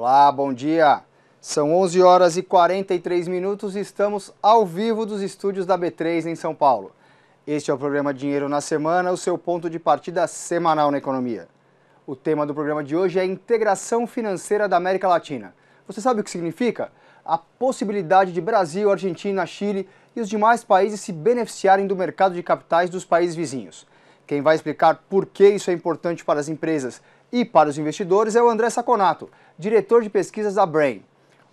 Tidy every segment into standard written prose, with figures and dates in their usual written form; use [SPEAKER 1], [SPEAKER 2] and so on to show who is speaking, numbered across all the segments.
[SPEAKER 1] Olá, bom dia. São 11 horas e 43 minutos e estamos ao vivo dos estúdios da B3 em São Paulo. Este é o programa Dinheiro na Semana, o seu ponto de partida semanal na economia. O tema do programa de hoje é a integração financeira da América Latina. Você sabe o que significa? A possibilidade de Brasil, Argentina, Chile e os demais países se beneficiarem do mercado de capitais dos países vizinhos. Quem vai explicar por que isso é importante para as empresas e para os investidores é o André Saconato, diretor de pesquisas da Brain.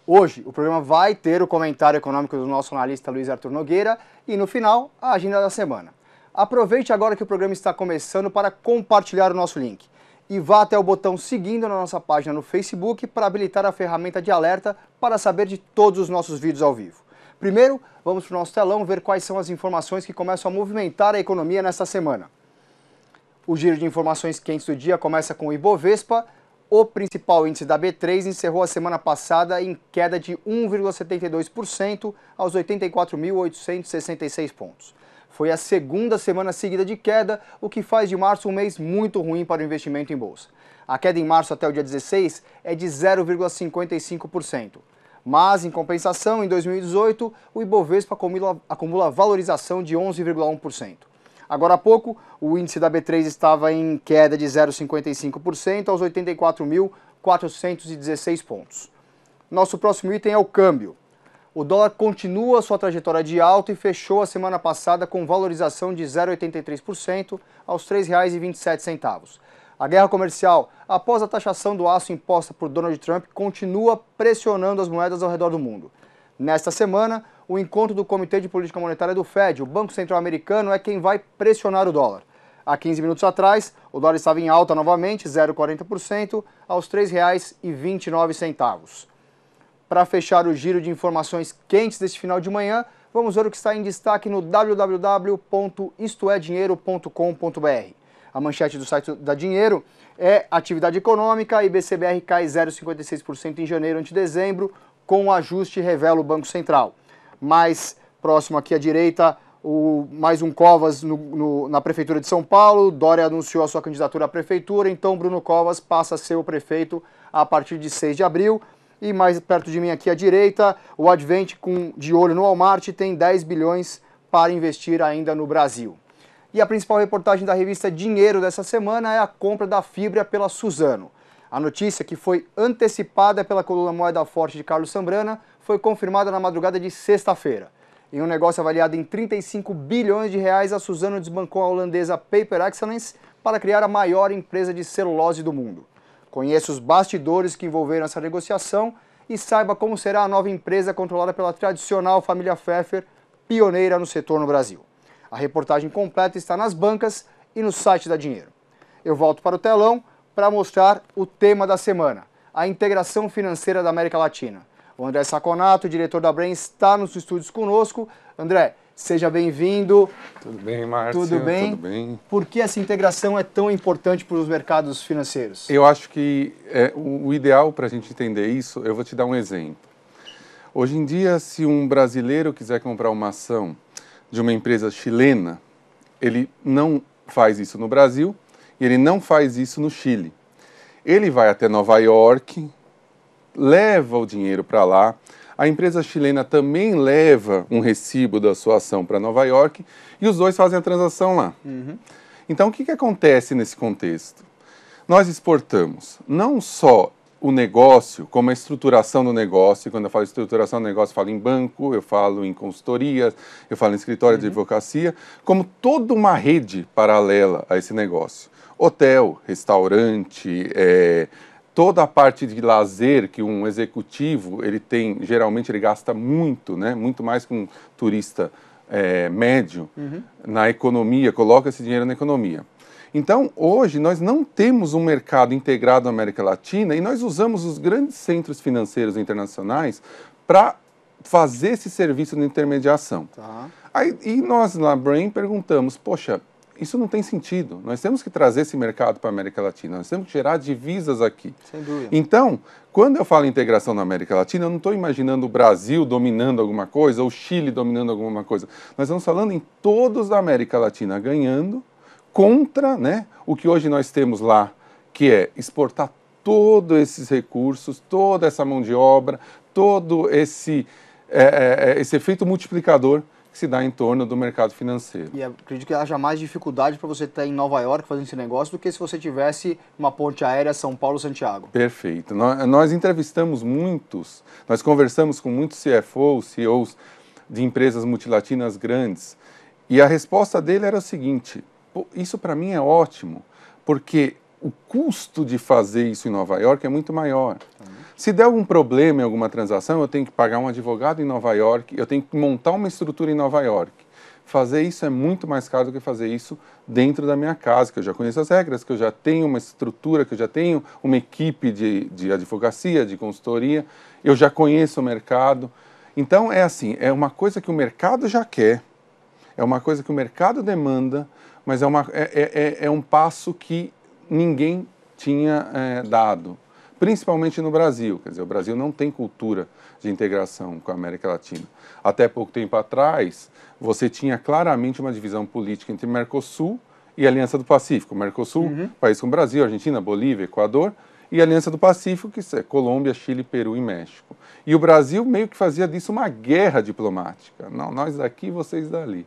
[SPEAKER 1] Hoje, o programa vai ter o comentário econômico do nosso analista Luiz Arthur Nogueira e, no final, a agenda da semana. Aproveite agora que o programa está começando para compartilhar o nosso link. E vá até o botão seguindo na nossa página no Facebook para habilitar a ferramenta de alerta para saber de todos os nossos vídeos ao vivo. Primeiro, vamos para o nosso telão ver quais são as informações que começam a movimentar a economia nesta semana. O giro de informações quentes do dia começa com o Ibovespa. O principal índice da B3 encerrou a semana passada em queda de 1,72% aos 84.866 pontos. Foi a segunda semana seguida de queda, o que faz de março um mês muito ruim para o investimento em bolsa. A queda em março até o dia 16 é de 0,55%. Mas, em compensação, em 2018, o Ibovespa acumula valorização de 11,1%. Agora há pouco, o índice da B3 estava em queda de 0,55% aos 84.416 pontos. Nosso próximo item é o câmbio. O dólar continua sua trajetória de alta e fechou a semana passada com valorização de 0,83% aos R$ 3,27. A guerra comercial, após a taxação do aço imposta por Donald Trump, continua pressionando as moedas ao redor do mundo. Nesta semana, o encontro do Comitê de Política Monetária do Fed, o Banco Central Americano, é quem vai pressionar o dólar. Há 15 minutos atrás, o dólar estava em alta novamente, 0,40%, aos R$ 3,29. Para fechar o giro de informações quentes deste final de manhã, vamos ver o que está em destaque no www.istoedinheiro.com.br. A manchete do site da Dinheiro é atividade econômica, a IBCBR cai 0,56% em janeiro ante dezembro, com o ajuste revela o Banco Central. Mais próximo aqui à direita, mais um Covas na Prefeitura de São Paulo. Dória anunciou a sua candidatura à Prefeitura, então Bruno Covas passa a ser o prefeito a partir de 6 de abril. E mais perto de mim aqui à direita, o Advent, de olho no Walmart, tem 10 bilhões para investir ainda no Brasil. E a principal reportagem da revista Dinheiro dessa semana é a compra da Fibria pela Suzano. A notícia, que foi antecipada pela coluna Moeda Forte de Carlos Sambrana, foi confirmada na madrugada de sexta-feira. Em um negócio avaliado em 35 bilhões de reais, a Suzano desbancou a holandesa Paper Excellence para criar a maior empresa de celulose do mundo. Conheça os bastidores que envolveram essa negociação e saiba como será a nova empresa controlada pela tradicional família Pfeffer, pioneira no setor no Brasil. A reportagem completa está nas bancas e no site da Dinheiro. Eu volto para o telão para mostrar o tema da semana, a integração financeira da América Latina. O André Saconato, diretor da Brain, está nos estúdios conosco. André, seja bem-vindo.
[SPEAKER 2] Tudo bem, Márcio?
[SPEAKER 1] Tudo bem?
[SPEAKER 2] Tudo bem.
[SPEAKER 1] Por que essa integração é tão importante para os mercados financeiros?
[SPEAKER 2] Eu acho que o ideal para a gente entender isso, eu vou te dar um exemplo. Hoje em dia, se um brasileiro quiser comprar uma ação de uma empresa chilena, ele não faz isso no Brasil e ele não faz isso no Chile. Ele vai até Nova York, leva o dinheiro para lá, a empresa chilena também leva um recibo da sua ação para Nova York e os dois fazem a transação lá. Então, o que acontece nesse contexto? Nós exportamos não só o negócio, como a estruturação do negócio. Quando eu falo estruturação do negócio, eu falo em banco, eu falo em consultoria, eu falo em escritório de advocacia, como toda uma rede paralela a esse negócio. Hotel, restaurante, toda a parte de lazer que um executivo ele tem, geralmente ele gasta muito, né? Muito mais que um turista médio na economia, coloca esse dinheiro na economia. Então, hoje, nós não temos um mercado integrado na América Latina e nós usamos os grandes centros financeiros internacionais para fazer esse serviço de intermediação.
[SPEAKER 1] Tá.
[SPEAKER 2] E nós, na Brain, perguntamos, poxa, isso não tem sentido. Nós temos que trazer esse mercado para a América Latina, nós temos que gerar divisas aqui.
[SPEAKER 1] Sem dúvida.
[SPEAKER 2] Então, quando eu falo em integração na América Latina, eu não estou imaginando o Brasil dominando alguma coisa ou o Chile dominando alguma coisa. Nós estamos falando em todos da América Latina ganhando contra, né, o que hoje nós temos lá, que é exportar todos esses recursos, toda essa mão de obra, todo esse efeito multiplicador que se dá em torno do mercado financeiro.
[SPEAKER 1] E acredito que haja mais dificuldade para você estar em Nova York fazendo esse negócio do que se você tivesse uma ponte aérea São Paulo-Santiago.
[SPEAKER 2] Perfeito. Nós entrevistamos muitos, nós conversamos com muitos CFOs, CEOs de empresas multilatinas grandes, e a resposta dele era o seguinte: isso para mim é ótimo, porque o custo de fazer isso em Nova York é muito maior. Se der algum problema em alguma transação, eu tenho que pagar um advogado em Nova York, eu tenho que montar uma estrutura em Nova York. Fazer isso é muito mais caro do que fazer isso dentro da minha casa, que eu já conheço as regras, que eu já tenho uma estrutura, que eu já tenho uma equipe de advocacia, de consultoria, eu já conheço o mercado. Então, é assim, é uma coisa que o mercado já quer, é uma coisa que o mercado demanda, mas é um passo que ninguém tinha dado, principalmente no Brasil. Quer dizer, o Brasil não tem cultura de integração com a América Latina. Até pouco tempo atrás, você tinha claramente uma divisão política entre Mercosul e Aliança do Pacífico. Mercosul, país como Brasil, Argentina, Bolívia, Equador, e Aliança do Pacífico, que é Colômbia, Chile, Peru e México. E o Brasil meio que fazia disso uma guerra diplomática. Não, nós daqui, vocês dali.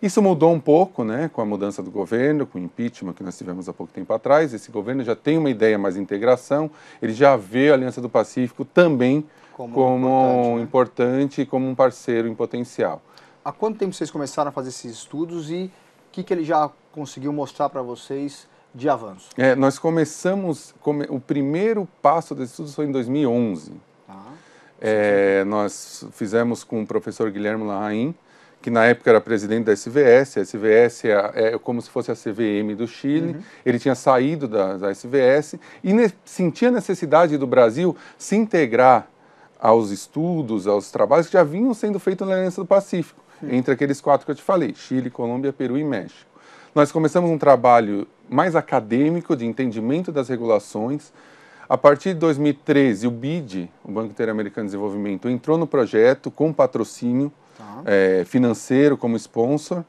[SPEAKER 2] Isso mudou um pouco, né, com a mudança do governo, com o impeachment que nós tivemos há pouco tempo atrás. Esse governo já tem uma ideia mais de integração, ele já vê a Aliança do Pacífico também como importante e como um parceiro em potencial.
[SPEAKER 1] Há quanto tempo vocês começaram a fazer esses estudos e o que ele já conseguiu mostrar para vocês de avanço?
[SPEAKER 2] Nós começamos, o primeiro passo desses estudos foi em 2011. Nós fizemos com o professor Guilherme Larraín, que na época era presidente da SVS. A SVS é como se fosse a CVM do Chile. Ele tinha saído da SVS e sentia a necessidade do Brasil se integrar aos estudos, aos trabalhos que já vinham sendo feitos na Aliança do Pacífico, entre aqueles 4 que eu te falei: Chile, Colômbia, Peru e México. Nós começamos um trabalho mais acadêmico de entendimento das regulações. A partir de 2013, o BID, o Banco Interamericano de Desenvolvimento, entrou no projeto com patrocínio financeiro como sponsor.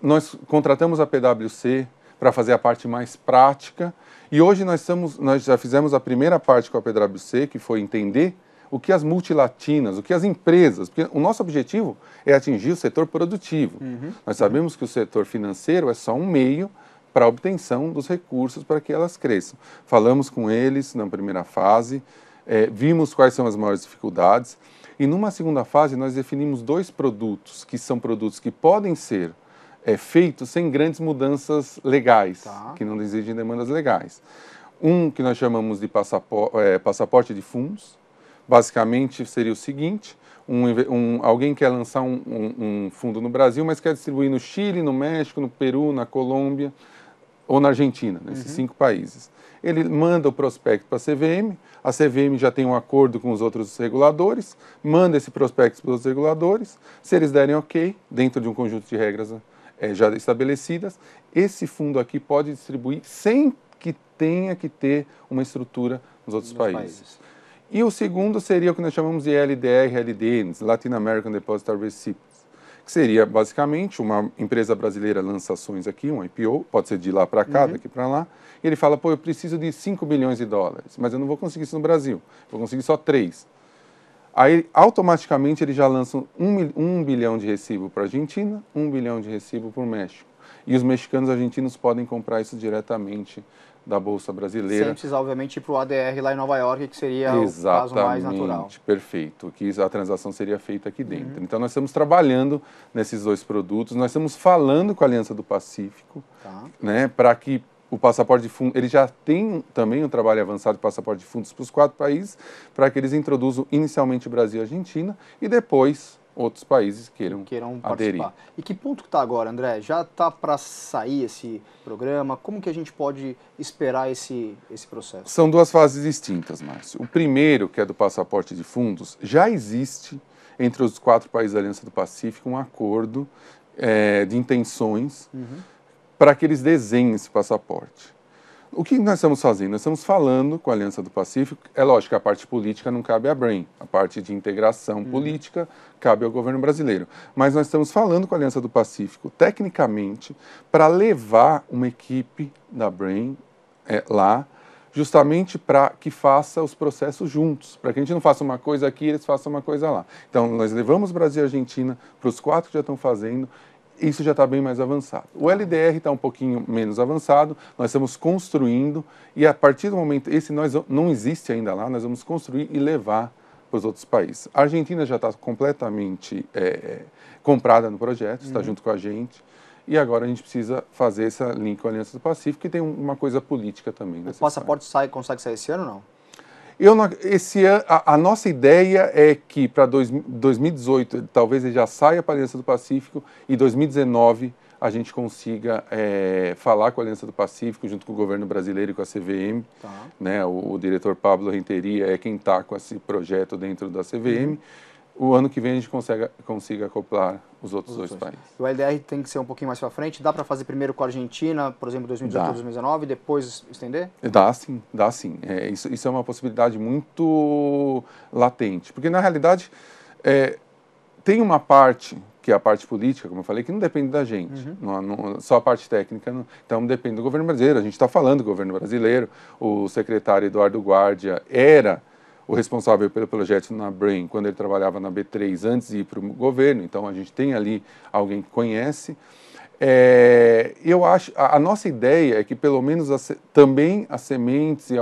[SPEAKER 2] Nós contratamos a PwC para fazer a parte mais prática, e hoje nós já fizemos a primeira parte com a PwC, que foi entender o que as multilatinas, o que as empresas, porque o nosso objetivo é atingir o setor produtivo. Nós sabemos que o setor financeiro é só um meio para a obtenção dos recursos para que elas cresçam. Falamos com eles na primeira fase, vimos quais são as maiores dificuldades, e numa segunda fase nós definimos 2 produtos, que são produtos que podem ser feitos sem grandes mudanças legais, que não exigem demandas legais. Um que nós chamamos de passaporte de fundos. Basicamente seria o seguinte: alguém quer lançar um fundo no Brasil, mas quer distribuir no Chile, no México, no Peru, na Colômbia ou na Argentina, nesses 5 países. Ele manda o prospecto para a CVM já tem um acordo com os outros reguladores, manda esse prospecto para os reguladores. Se eles derem ok, dentro de um conjunto de regras já estabelecidas, esse fundo aqui pode distribuir sem que tenha que ter uma estrutura nos outros países. E o segundo seria o que nós chamamos de LDR-LDNs, Latin American Depositary Receipts, que seria basicamente uma empresa brasileira lança ações aqui, um IPO, pode ser de lá para cá, daqui para lá, e ele fala: pô, eu preciso de 5 bilhões de dólares, mas eu não vou conseguir isso no Brasil, vou conseguir só 3. Aí, automaticamente, ele já lança 1 bilhão de recibo para a Argentina, 1 bilhão de recibo para o México. E os mexicanos e argentinos podem comprar isso diretamente da Bolsa Brasileira.
[SPEAKER 1] Sem precisar, obviamente, ir para o ADR lá em Nova York, que seria o caso mais natural.
[SPEAKER 2] Perfeito, que a transação seria feita aqui dentro. Então, nós estamos trabalhando nesses 2 produtos, nós estamos falando com a Aliança do Pacífico, né, para que o passaporte de fundos, ele já tem também um trabalho avançado de passaporte de fundos para os 4 países, para que eles introduzam inicialmente Brasil e Argentina, e depois outros países queiram aderir.
[SPEAKER 1] Participar. E que ponto que está agora, André? Já está para sair esse programa? Como que a gente pode esperar esse processo?
[SPEAKER 2] São 2 fases distintas, Márcio. O primeiro, que é do passaporte de fundos, já existe entre os 4 países da Aliança do Pacífico um acordo de intenções para que eles desenhem esse passaporte. O que nós estamos fazendo? Nós estamos falando com a Aliança do Pacífico. É lógico que a parte política não cabe à BRAIN, a parte de integração política cabe ao governo brasileiro. Mas nós estamos falando com a Aliança do Pacífico, tecnicamente, para levar uma equipe da BRAIN lá, justamente para que faça os processos juntos, para que a gente não faça uma coisa aqui e eles façam uma coisa lá. Então, nós levamos Brasil e Argentina para os 4 que já estão fazendo, isso já está bem mais avançado. O LDR está um pouquinho menos avançado, nós estamos construindo, e a partir do momento, esse nós não existe ainda lá, nós vamos construir e levar para os outros países. A Argentina já está completamente comprada no projeto, está junto com a gente, e agora a gente precisa fazer essa link com a Aliança do Pacífico, e tem uma coisa política também.
[SPEAKER 1] O passaporte consegue sair esse ano ou não?
[SPEAKER 2] Esse ano, a nossa ideia é que para 2018 talvez ele já saia para a Aliança do Pacífico e 2019 a gente consiga falar com a Aliança do Pacífico junto com o governo brasileiro e com a CVM. Tá. Né, o diretor Pablo Renteria é quem está com esse projeto dentro da CVM. O ano que vem a gente consiga acoplar os outros dois países.
[SPEAKER 1] O LDR tem que ser um pouquinho mais para frente? Dá para fazer primeiro com a Argentina, por exemplo, 2018 ou 2019, e depois estender?
[SPEAKER 2] Dá sim, dá sim. Isso é uma possibilidade muito latente. Porque, na realidade, tem uma parte, que é a parte política, como eu falei, que não depende da gente. Só a parte técnica. Então, depende do governo brasileiro. A gente está falando do governo brasileiro. O secretário Eduardo Guardia era o responsável pelo projeto na Brain, quando ele trabalhava na B3, antes de ir para o governo, então a gente tem ali alguém que conhece. Eu acho, a nossa ideia é que pelo menos também as sementes,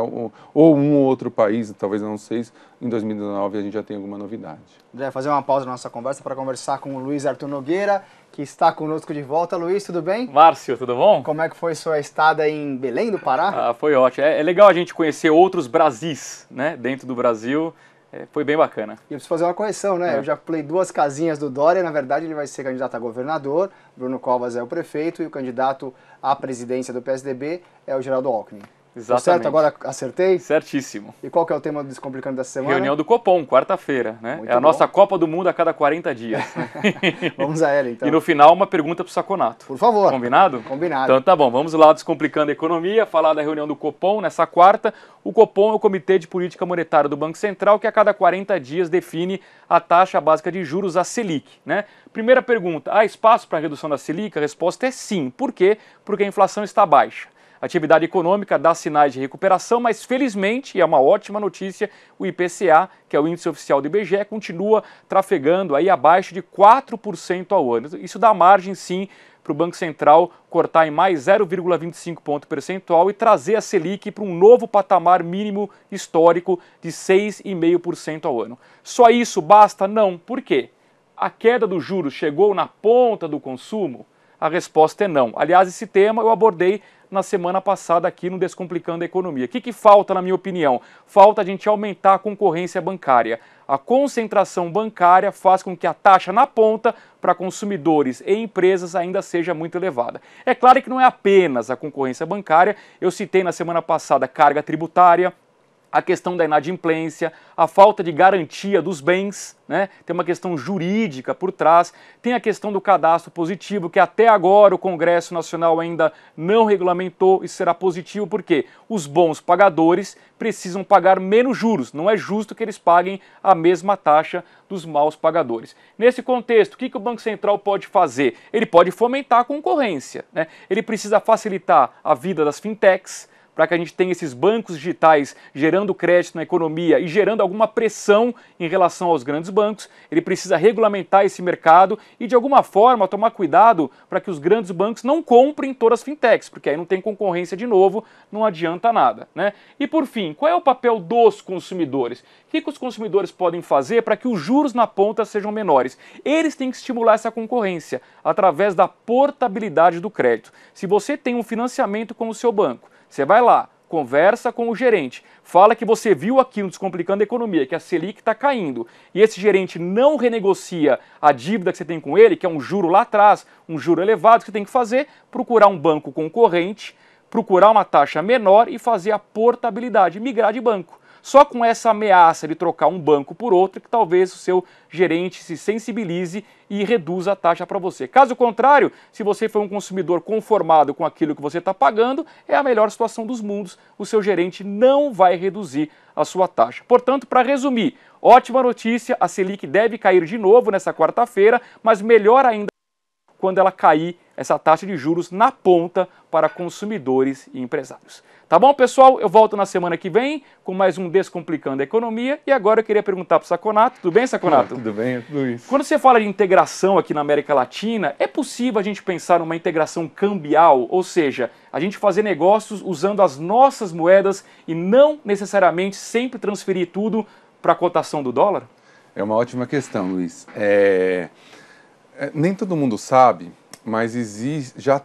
[SPEAKER 2] ou um ou outro país, talvez não sei, em 2019 a gente já tem alguma novidade.
[SPEAKER 1] André, fazer uma pausa na nossa conversa para conversar com o Luiz Arthur Nogueira, que está conosco de volta. Luiz, tudo bem?
[SPEAKER 3] Márcio, tudo bom?
[SPEAKER 1] Como é que foi sua estada em Belém do Pará?
[SPEAKER 3] Foi ótimo. É legal a gente conhecer outros Brasis, né, dentro do Brasil. Foi bem bacana.
[SPEAKER 1] E eu preciso fazer uma correção, né? Eu já pulei 2 casinhas do Dória. Na verdade, ele vai ser candidato a governador, Bruno Covas é o prefeito, e o candidato à presidência do PSDB é o Geraldo Alckmin.
[SPEAKER 3] Exatamente.
[SPEAKER 1] Certo? Agora acertei?
[SPEAKER 3] Certíssimo.
[SPEAKER 1] E qual que é o tema do Descomplicando dessa semana?
[SPEAKER 3] Reunião do Copom, quarta-feira, né? É a nossa Copa do Mundo a cada 40 dias.
[SPEAKER 1] Vamos a ela, então.
[SPEAKER 3] E no final, uma pergunta para o Saconato.
[SPEAKER 1] Por favor.
[SPEAKER 3] Combinado?
[SPEAKER 1] Combinado.
[SPEAKER 3] Então tá bom, vamos lá Descomplicando a Economia, falar da reunião do Copom nessa quarta. O Copom é o Comitê de Política Monetária do Banco Central, que a cada 40 dias define a taxa básica de juros, a Selic, né? Primeira pergunta, há espaço para a redução da Selic? A resposta é sim. Por quê? Porque a inflação está baixa. A atividade econômica dá sinais de recuperação, mas felizmente, e é uma ótima notícia, o IPCA, que é o índice oficial do IBGE, continua trafegando aí abaixo de 4% ao ano. Isso dá margem, sim, para o Banco Central cortar em mais 0,25 ponto percentual e trazer a Selic para um novo patamar mínimo histórico de 6,5% ao ano. Só isso basta? Não. Por quê? A queda dos juros chegou na ponta do consumo? A resposta é não. Aliás, esse tema eu abordei na semana passada aqui no Descomplicando a Economia. O que falta, na minha opinião? Falta a gente aumentar a concorrência bancária. A concentração bancária faz com que a taxa na ponta para consumidores e empresas ainda seja muito elevada. É claro que não é apenas a concorrência bancária. Eu citei na semana passada carga tributária, a questão da inadimplência, a falta de garantia dos bens, né? Tem uma questão jurídica por trás, tem a questão do cadastro positivo, que até agora o Congresso Nacional ainda não regulamentou, isso será positivo porque os bons pagadores precisam pagar menos juros, não é justo que eles paguem a mesma taxa dos maus pagadores. Nesse contexto, o que o Banco Central pode fazer? Ele pode fomentar a concorrência, né? Ele precisa facilitar a vida das fintechs, para que a gente tenha esses bancos digitais gerando crédito na economia e gerando alguma pressão em relação aos grandes bancos. Ele precisa regulamentar esse mercado e, de alguma forma, tomar cuidado para que os grandes bancos não comprem todas as fintechs, porque aí não tem concorrência de novo, não adianta nada, né? E, por fim, qual é o papel dos consumidores? O que os consumidores podem fazer para que os juros na ponta sejam menores? Eles têm que estimular essa concorrência através da portabilidade do crédito. Se você tem um financiamento com o seu banco, você vai lá, conversa com o gerente, fala que você viu aqui no Descomplicando a Economia, que a Selic está caindo, e esse gerente não renegocia a dívida que você tem com ele, que é um juro lá atrás, um juro elevado, que você tem que fazer, procurar um banco concorrente, procurar uma taxa menor e fazer a portabilidade, migrar de banco. Só com essa ameaça de trocar um banco por outro que talvez o seu gerente se sensibilize e reduza a taxa para você. Caso contrário, se você for um consumidor conformado com aquilo que você está pagando, é a melhor situação dos mundos. O seu gerente não vai reduzir a sua taxa. Portanto, para resumir, ótima notícia, a Selic deve cair de novo nessa quarta-feira, mas melhor ainda, quando ela cair essa taxa de juros na ponta para consumidores e empresários. Tá bom, pessoal? Eu volto na semana que vem com mais um Descomplicando a Economia. E agora eu queria perguntar para o Saconato. Tudo bem, Saconato?
[SPEAKER 2] Tudo bem, Luiz.
[SPEAKER 3] Quando você fala de integração aqui na América Latina, é possível a gente pensar numa integração cambial? Ou seja, a gente fazer negócios usando as nossas moedas e não necessariamente sempre transferir tudo para a cotação do dólar?
[SPEAKER 2] É uma ótima questão, Luiz. Nem todo mundo sabe, mas já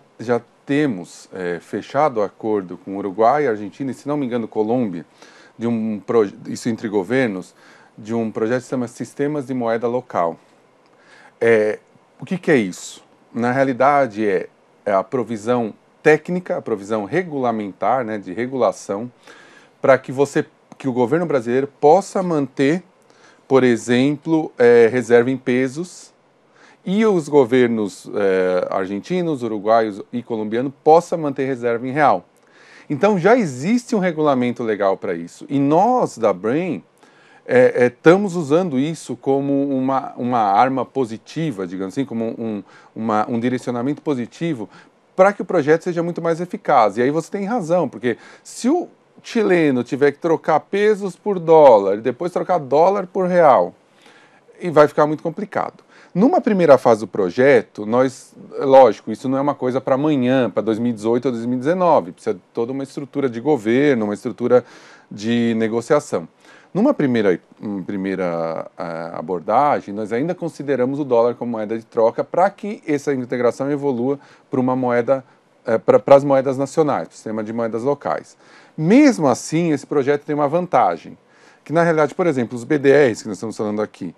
[SPEAKER 2] temos fechado acordo com Uruguai, Argentina e, se não me engano, Colômbia, isso entre governos, de um projeto que se chama Sistemas de Moeda Local. O que é isso? Na realidade, é a provisão técnica, a provisão regulamentar, né, de regulação, para que o governo brasileiro possa manter, por exemplo, reserva em pesos, e os governos argentinos, uruguaios e colombianos possam manter reserva em real. Então já existe um regulamento legal para isso. E nós, da Brain, estamos usando isso como uma arma positiva, digamos assim, como um direcionamento positivo para que o projeto seja muito mais eficaz. E aí você tem razão, porque se o chileno tiver que trocar pesos por dólar e depois trocar dólar por real, e vai ficar muito complicado. Numa primeira fase do projeto, lógico, isso não é uma coisa para amanhã, para 2018 ou 2019, precisa de toda uma estrutura de governo, uma estrutura de negociação. Numa primeira abordagem, nós ainda consideramos o dólar como moeda de troca para que essa integração evolua para uma moeda, para as moedas nacionais, para o sistema de moedas locais. Mesmo assim, esse projeto tem uma vantagem, que na realidade, por exemplo, os BDRs que nós estamos falando aqui,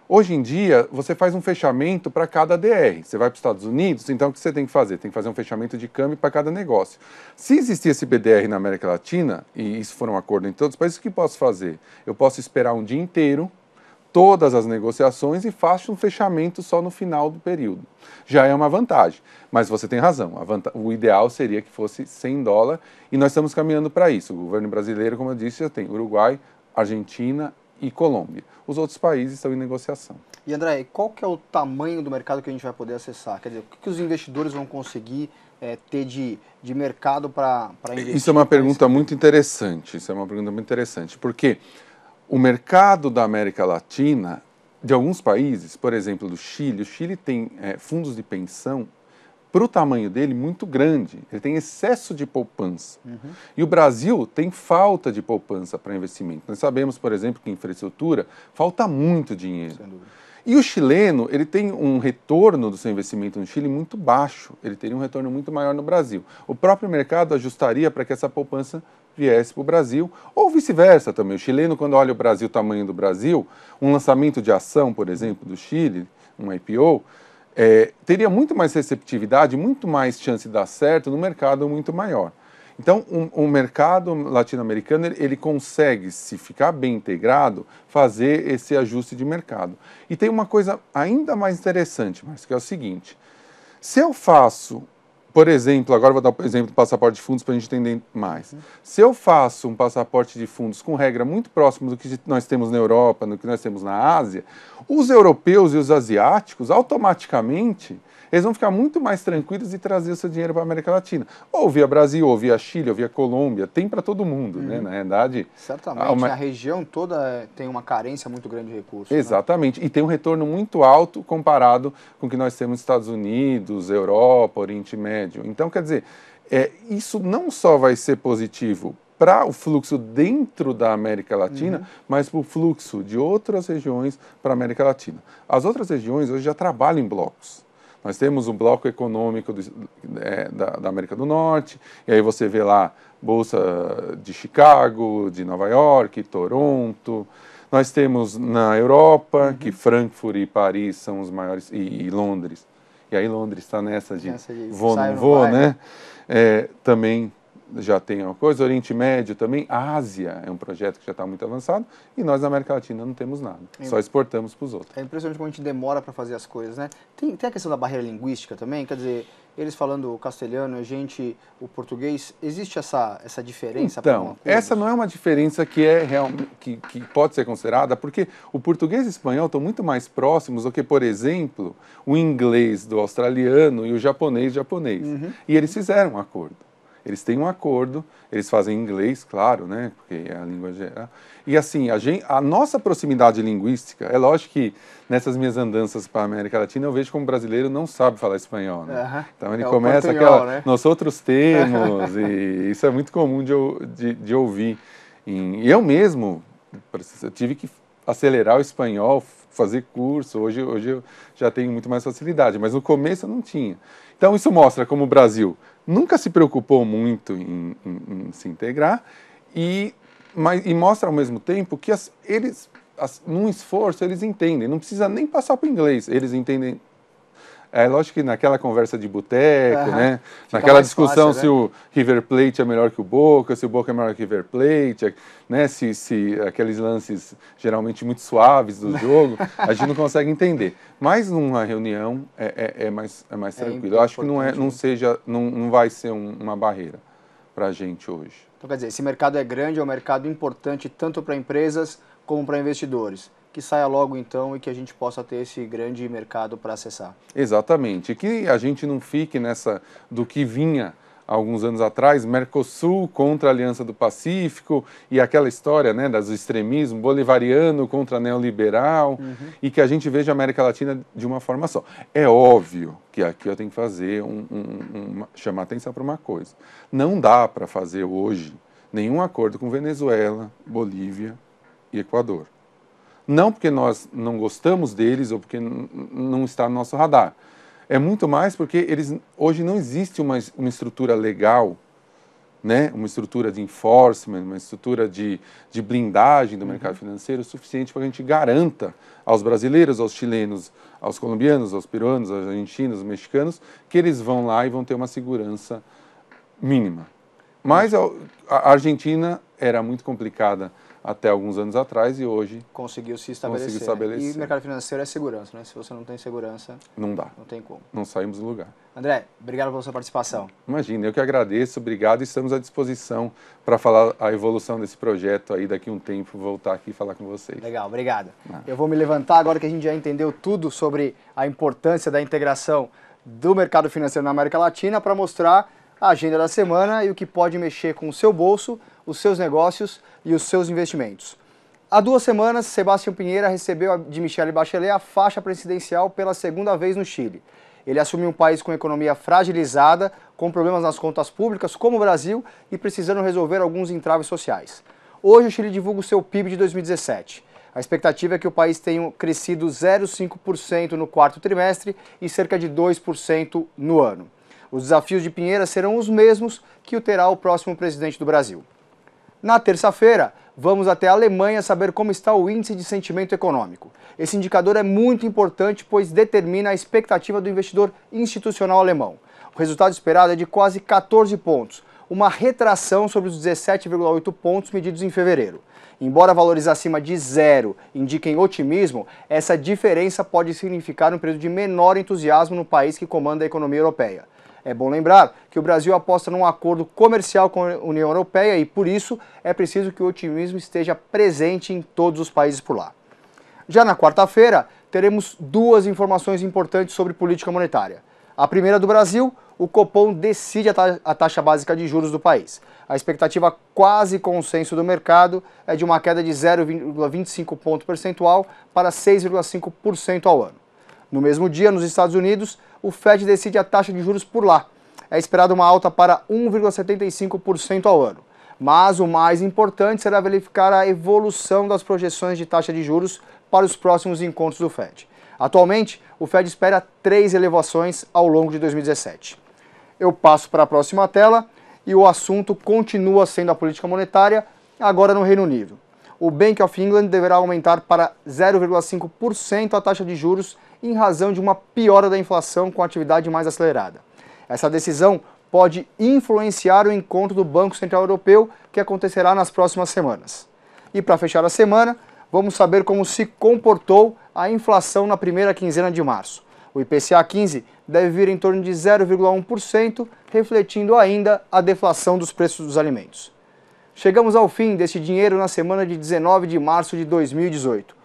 [SPEAKER 2] hoje em dia, você faz um fechamento para cada DR. Você vai para os Estados Unidos, então o que você tem que fazer? Tem que fazer um fechamento de câmbio para cada negócio. Se existir esse BDR na América Latina, e isso for um acordo em todos os países, o que posso fazer? Eu posso esperar um dia inteiro, todas as negociações e faço um fechamento só no final do período. Já é uma vantagem, mas você tem razão. O ideal seria que fosse 100 dólares e nós estamos caminhando para isso. O governo brasileiro, como eu disse, já tem Uruguai, Argentina e Colômbia. Os outros países estão em negociação.
[SPEAKER 1] E André, qual que é o tamanho do mercado que a gente vai poder acessar? Quer dizer, o que os investidores vão conseguir ter de mercado para investir?
[SPEAKER 2] Isso é uma pergunta muito interessante. Porque o mercado da América Latina, de alguns países, por exemplo, do Chile, o Chile tem fundos de pensão para o tamanho dele muito grande, ele tem excesso de poupança. Uhum. E o Brasil tem falta de poupança para investimento. Nós sabemos, por exemplo, que em infraestrutura falta muito dinheiro. Sem dúvida. E o chileno, ele tem um retorno do seu investimento no Chile muito baixo, ele teria um retorno muito maior no Brasil. O próprio mercado ajustaria para que essa poupança viesse para o Brasil, ou vice-versa também. O chileno, quando olha o Brasil, o tamanho do Brasil, um lançamento de ação, por exemplo, do Chile, um IPO, teria muito mais receptividade, muito mais chance de dar certo no mercado muito maior. Então, o mercado latino-americano, ele consegue, se ficar bem integrado, fazer esse ajuste de mercado. E tem uma coisa ainda mais interessante, mas que é o seguinte, se eu faço, por exemplo, agora vou dar o exemplo do passaporte de fundos para a gente entender mais. Se eu faço um passaporte de fundos com regra muito próxima do que nós temos na Europa, do que nós temos na Ásia, os europeus e os asiáticos, automaticamente, eles vão ficar muito mais tranquilos de trazer o seu dinheiro para a América Latina. Ou via Brasil, ou via Chile, ou via Colômbia, tem para todo mundo, né? Na realidade...
[SPEAKER 1] Certamente, a região toda tem uma carência muito grande de recursos.
[SPEAKER 2] Exatamente, né? E tem um retorno muito alto comparado com o que nós temos nos Estados Unidos, Europa, Oriente Médio. Então, quer dizer, isso não só vai ser positivo para o fluxo dentro da América Latina, mas para o fluxo de outras regiões para a América Latina. As outras regiões hoje já trabalham em blocos. Nós temos o bloco econômico da América do Norte, e aí você vê lá Bolsa de Chicago, de Nova York, Toronto. Nós temos na Europa, que Frankfurt e Paris são os maiores, e Londres. E aí Londres está nessa de vou, não vou, né? Também já tem uma coisa, Oriente Médio também, a Ásia é um projeto que já está muito avançado, e nós na América Latina não temos nada, só exportamos para os outros.
[SPEAKER 1] É impressionante como a gente demora para fazer as coisas, né? Tem a questão da barreira linguística também, quer dizer, eles falando o castelhano, a gente o português, existe essa diferença?
[SPEAKER 2] Então, essa não é uma diferença que é realmente que pode ser considerada, porque o português e o espanhol estão muito mais próximos do que, por exemplo, o inglês do australiano e o japonês do japonês. E eles fizeram um acordo. Eles têm um acordo, eles fazem inglês, claro, né, porque é a língua geral. E assim, a nossa proximidade linguística, é lógico que nessas minhas andanças para a América Latina, eu vejo como brasileiro não sabe falar espanhol, né? Então ele começa né? Nós outros termos, e isso é muito comum de ouvir. E eu mesmo, eu tive que acelerar o espanhol, fazer curso, hoje eu já tenho muito mais facilidade, mas no começo eu não tinha. Então isso mostra como o Brasil nunca se preocupou muito em se integrar e mostra ao mesmo tempo que num esforço eles entendem, não precisa nem passar para o inglês, eles entendem. É lógico que naquela conversa de boteco, né? Naquela discussão fácil, se o River Plate é melhor que o Boca, se o Boca é melhor que o River Plate, né? Se aqueles lances geralmente muito suaves do jogo, a gente não consegue entender. Mas numa reunião é mais tranquilo. Eu acho que não vai ser uma barreira para a gente hoje.
[SPEAKER 1] Então, quer dizer, esse mercado é grande, é um mercado importante tanto para empresas como para investidores. Que saia logo então e que a gente possa ter esse grande mercado para acessar.
[SPEAKER 2] Exatamente, e que a gente não fique nessa do que vinha há alguns anos atrás, Mercosul contra a Aliança do Pacífico e aquela história, né, do extremismo bolivariano contra neoliberal, e que a gente veja a América Latina de uma forma só. É óbvio que aqui eu tenho que fazer chamar atenção para uma coisa. Não dá para fazer hoje nenhum acordo com Venezuela, Bolívia e Equador. Não porque nós não gostamos deles ou porque não está no nosso radar. É muito mais porque hoje não existe uma estrutura legal, né? Uma estrutura de enforcement, uma estrutura de blindagem do mercado financeiro suficiente para que a gente garanta aos brasileiros, aos chilenos, aos colombianos, aos peruanos, aos argentinos, aos mexicanos, que eles vão lá e vão ter uma segurança mínima. Mas a Argentina era muito complicada até alguns anos atrás e hoje
[SPEAKER 1] conseguiu se estabelecer. E o mercado financeiro é segurança, né? Se você não tem segurança,
[SPEAKER 2] não dá.
[SPEAKER 1] Não tem como.
[SPEAKER 2] Não saímos do lugar.
[SPEAKER 1] André, obrigado pela sua participação.
[SPEAKER 2] Imagina, eu que agradeço, obrigado e estamos à disposição para falar a evolução desse projeto aí daqui a um tempo, voltar aqui e falar com vocês.
[SPEAKER 1] Legal, obrigado. Eu vou me levantar agora que a gente já entendeu tudo sobre a importância da integração do mercado financeiro na América Latina para mostrar a agenda da semana e o que pode mexer com o seu bolso, os seus negócios e os seus investimentos. Há 2 semanas, Sebastião Pinheira recebeu de Michelle Bachelet a faixa presidencial pela segunda vez no Chile. Ele assumiu um país com economia fragilizada, com problemas nas contas públicas, como o Brasil, e precisando resolver alguns entraves sociais. Hoje o Chile divulga o seu PIB de 2017. A expectativa é que o país tenha crescido 0,5% no 4º trimestre e cerca de 2% no ano. Os desafios de Pinheira serão os mesmos que o terá o próximo presidente do Brasil. Na terça-feira, vamos até a Alemanha saber como está o índice de sentimento econômico. Esse indicador é muito importante, pois determina a expectativa do investidor institucional alemão. O resultado esperado é de quase 14 pontos, uma retração sobre os 17,8 pontos medidos em fevereiro. Embora valores acima de 0 indiquem otimismo, essa diferença pode significar um período de menor entusiasmo no país que comanda a economia europeia. É bom lembrar que o Brasil aposta num acordo comercial com a União Europeia e, por isso, é preciso que o otimismo esteja presente em todos os países por lá. Já na quarta-feira, teremos 2 informações importantes sobre política monetária. A primeira do Brasil, o Copom decide a taxa básica de juros do país. A expectativa quase consenso do mercado é de uma queda de 0,25 ponto percentual para 6,5% ao ano. No mesmo dia, nos Estados Unidos, o Fed decide a taxa de juros por lá. É esperada uma alta para 1,75% ao ano. Mas o mais importante será verificar a evolução das projeções de taxa de juros para os próximos encontros do Fed. Atualmente, o Fed espera 3 elevações ao longo de 2017. Eu passo para a próxima tela e o assunto continua sendo a política monetária, agora no Reino Unido. O Bank of England deverá aumentar para 0,5% a taxa de juros em razão de uma piora da inflação com atividade mais acelerada. Essa decisão pode influenciar o encontro do Banco Central Europeu, que acontecerá nas próximas semanas. E para fechar a semana, vamos saber como se comportou a inflação na primeira quinzena de março. O IPCA 15 deve vir em torno de 0,1%, refletindo ainda a deflação dos preços dos alimentos. Chegamos ao fim deste Dinheiro na semana de 19 de março de 2018.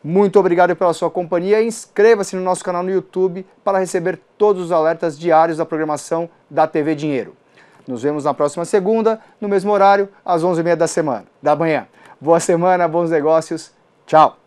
[SPEAKER 1] Muito obrigado pela sua companhia e inscreva-se no nosso canal no YouTube para receber todos os alertas diários da programação da TV Dinheiro. Nos vemos na próxima segunda, no mesmo horário, às 11h30 da manhã. Boa semana, bons negócios. Tchau!